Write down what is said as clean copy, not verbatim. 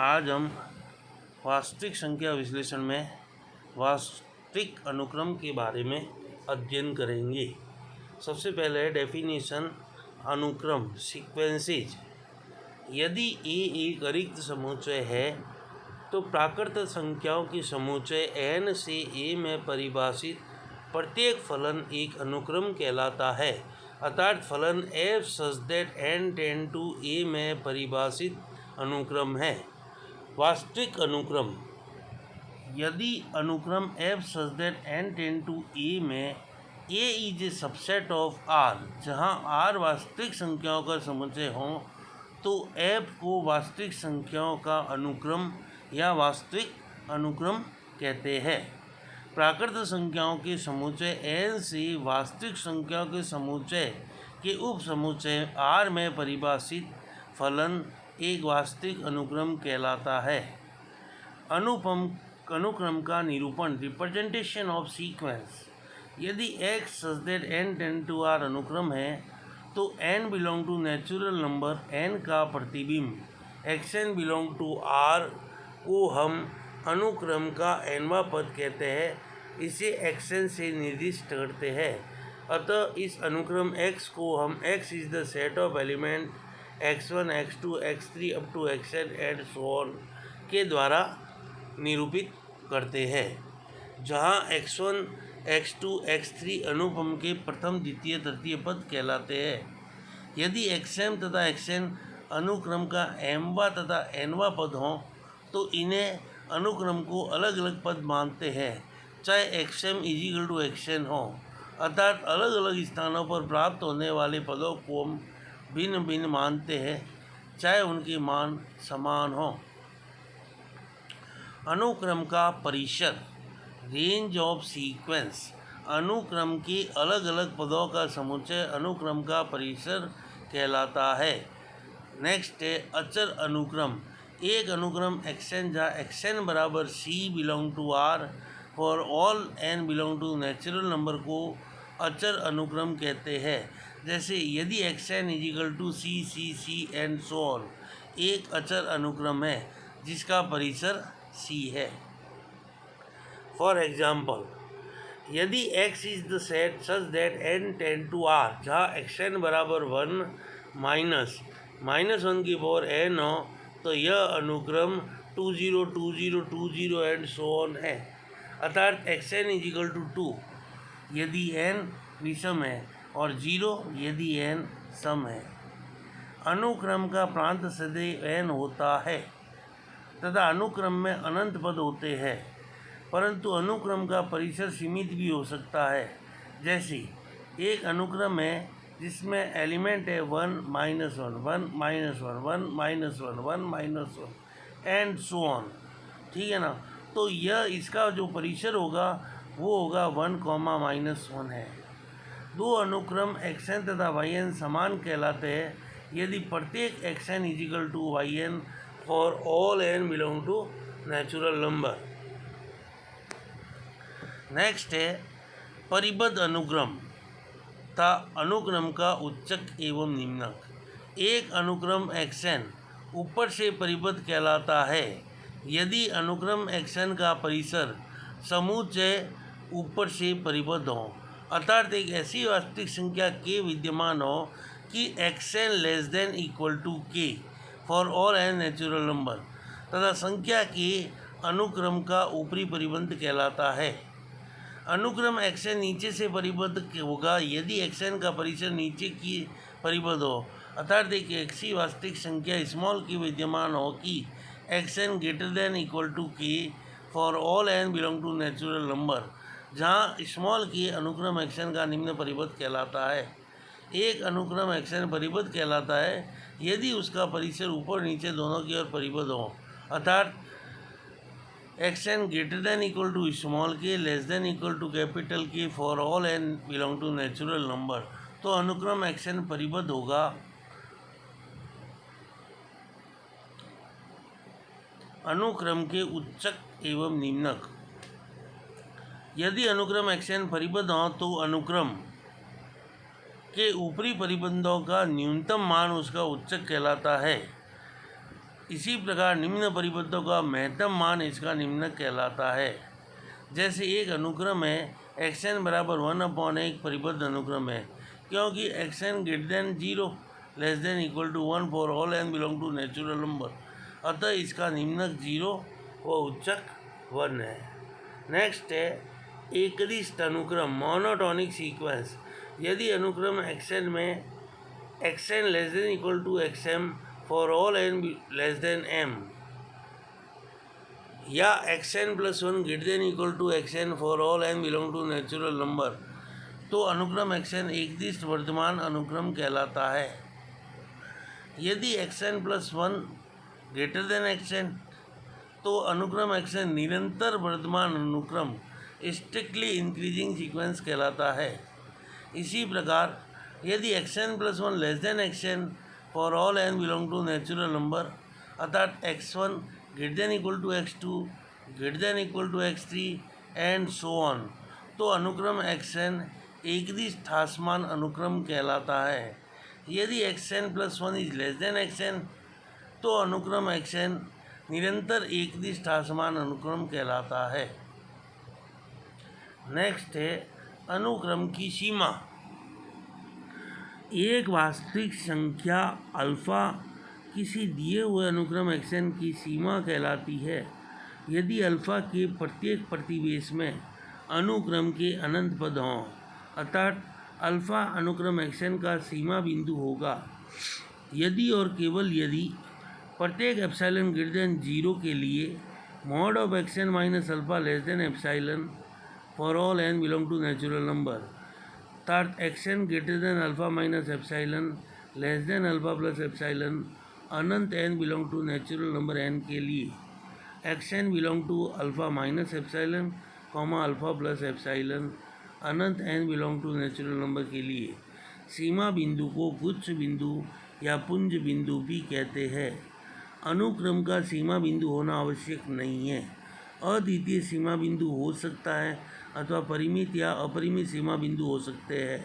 आज हम वास्तविक संख्या विश्लेषण में वास्तविक अनुक्रम के बारे में अध्ययन करेंगे। सबसे पहले डेफिनेशन अनुक्रम सीक्वेंसेज। यदि ए एक अरिक्त समुच्चय है तो प्राकृत संख्याओं की समुच्चय n से a में परिभाषित प्रत्येक फलन एक अनुक्रम कहलाता है, अर्थात फलन f such that n tend to a में परिभाषित अनुक्रम है। वास्तविक अनुक्रम। यदि अनुक्रम f such that n tend to a में a is a subset of r, जहाँ r वास्तविक संख्याओं का समुच्चय हो, तो f को वास्तविक संख्याओं का अनुक्रम या वास्तविक अनुक्रम कहते हैं। प्राकृत संख्याओं के समुच्चय n से वास्तविक संख्याओं के समुच्चय के उप समुच्चय r में परिभाषित फलन एक वास्तविक अनुक्रम कहलाता है। अनुक्रम का निरूपण, रिप्रेजेंटेशन ऑफ सीक्वेंस। यदि x such that n tend to r अनुक्रम है तो n belong to natural number n का प्रतिबिंब xn बिलोंग टू r को हम अनुक्रम का nवां पद कहते हैं। इसे xn से निर्दिष्ट करते हैं। अतः इस अनुक्रम x को हम x is the set of element x1 x2 x3 up to xn and so on के द्वारा निरूपित करते हैं, जहां x1 x2 x3 अनुक्रम के प्रथम द्वितीय तृतीय पद कहलाते हैं। यदि xm तथा xn अनुक्रम का mवां तथा nवां पद हों तो इन्हें अनुक्रम को अलग अलग पद मानते हैं, चाहे xm इजिकल टू xn हो, अर्थात अलग अलग स्थानों पर प्राप्त होने वाले पदों को हम भिन्न भिन्न मानते हैं, चाहे उनके मान समान हो। अनुक्रम का परिसर, रेंज ऑफ सीक्वेंस। अनुक्रम के अलग अलग पदों का समुच्चय अनुक्रम का परिसर कहलाता है। नेक्स्ट है अचर अनुक्रम। एक अनुक्रम xn जहाँ xn बराबर c belong to r for all n belong to natural number को अचर अनुक्रम कहते हैं। जैसे यदि xn is equal to c c c and so on एक अचर अनुक्रम है जिसका परिसर c है। फॉर एग्जाम्पल, यदि x is the set such that n tend to r, जहाँ xn बराबर 1 माइनस 1 की पावर n हो, तो यह अनुक्रम 20 20 20 एंड सो ऑन है, अर्थात xn इजिकल टू 2 यदि n विषम है और 0 यदि n सम है। अनुक्रम का प्रांत सदैव n होता है तथा अनुक्रम में अनंत पद होते हैं, परंतु अनुक्रम का परिसर सीमित भी हो सकता है। जैसे एक अनुक्रम है जिसमें एलिमेंट है 1 -1 1 -1 1 -1 1 -1 एंड सो ऑन, ठीक है ना। तो यह इसका जो परिसर होगा वो होगा 1, -1 है। दो अनुक्रम xn तथा yn समान कहलाते हैं यदि प्रत्येक xn is equal to yn for all n belong to natural number. Next है परिबद्ध अनुक्रम तथा अनुक्रम का उच्चक एवं निम्नक। एक अनुक्रम xn ऊपर से परिबद्ध कहलाता है यदि अनुक्रम xn का परिसर समुच्चय ऊपर से परिबद्ध हो, अर्थात एक ऐसी वास्तविक संख्या k विद्यमान हो कि xn less than equal to k for all n natural number, तथा संख्या k अनुक्रम का ऊपरी परिबद्ध कहलाता है। अनुक्रम xn नीचे से परिबद्ध होगा यदि xn का परिसर नीचे की परिबद्ध हो, अर्थात एक ऐसी वास्तविक संख्या स्मॉल k विद्यमान हो कि xn greater than equal to k for all n belong to natural number, जहाँ स्मॉल k अनुक्रम xn का निम्न परिबद्ध कहलाता है। एक अनुक्रम xn परिबद्ध कहलाता है यदि उसका परिसर ऊपर नीचे दोनों की ओर परिबद्ध हो, अर्थात xn greater than equal to small k less than equal to capital K for all n belong to natural number, तो अनुक्रम xn परिबद्ध होगा। अनुक्रम के उच्चक एवं निम्नक। यदि अनुक्रम xn परिबद्ध हो तो अनुक्रम के ऊपरी परिबंधों का न्यूनतम मान उसका उच्चक कहलाता है। इसी प्रकार निम्न परिबद्धों का महत्तम मान इसका निम्नक कहलाता है। जैसे एक अनुक्रम है xn बराबर 1/1 परिबद्ध अनुक्रम है, क्योंकि xn greater than 0 less than equal to 1 for all n belong to natural number, अतः इसका निम्नक 0 व उच्चक 1 है। नेक्स्ट है एकदिष्ट अनुक्रम मोनोटोनिक सीक्वेंस। यदि अनुक्रम xn में xn less than equal to xm for all n less than m या xn plus 1 greater than equal to xn for all n belong to natural number, तो अनुक्रम xn एकदिष्ट वर्तमान अनुक्रम कहलाता है। यदि xn plus 1 greater then xn, तो अनुक्रम xn निरंतर वर्तमान अनुक्रम स्ट्रिक्टली इंक्रीजिंग सीक्वेंस कहलाता है। इसी प्रकार यदि xn plus 1 less than xn for all n belong to natural number, अर्थात x1 greater than equal to x2 greater than equal to x3 and so on, तो अनुक्रम xn एकदिष्ट ठासमान अनुक्रम कहलाता है। यदि xn plus 1 is less than xn, तो अनुक्रम xn निरंतर एकदिष्ट ठासमान अनुक्रम कहलाता है। नेक्स्ट है अनुक्रम की सीमा। एक वास्तविक संख्या अल्फा किसी दिए हुए अनुक्रम xn की सीमा कहलाती है यदि अल्फा के प्रत्येक प्रतिवेश में अनुक्रम के अनंत पद हों, अर्थात अल्फा अनुक्रम xn का सीमा बिंदु होगा यदि और केवल यदि प्रत्येक एप्सिलॉन ग्रेटर देन 0 के लिए mod of xn minus alpha less than epsilon for all n belong to natural number, अर्थात xn greater than alpha minus epsilon less than alpha plus epsilon अनंत n belong to natural number n के लिए xn belong to alpha minus epsilon comma alpha plus epsilon अनंत n belong to natural number के लिए सीमा बिंदु को गुच्छ बिंदु या पुंज बिंदु भी कहते हैं। अनुक्रम का सीमा बिंदु होना आवश्यक नहीं है, अद्वितीय सीमा बिंदु हो सकता है अथवा परिमित या अपरिमित सीमा बिंदु हो सकते हैं।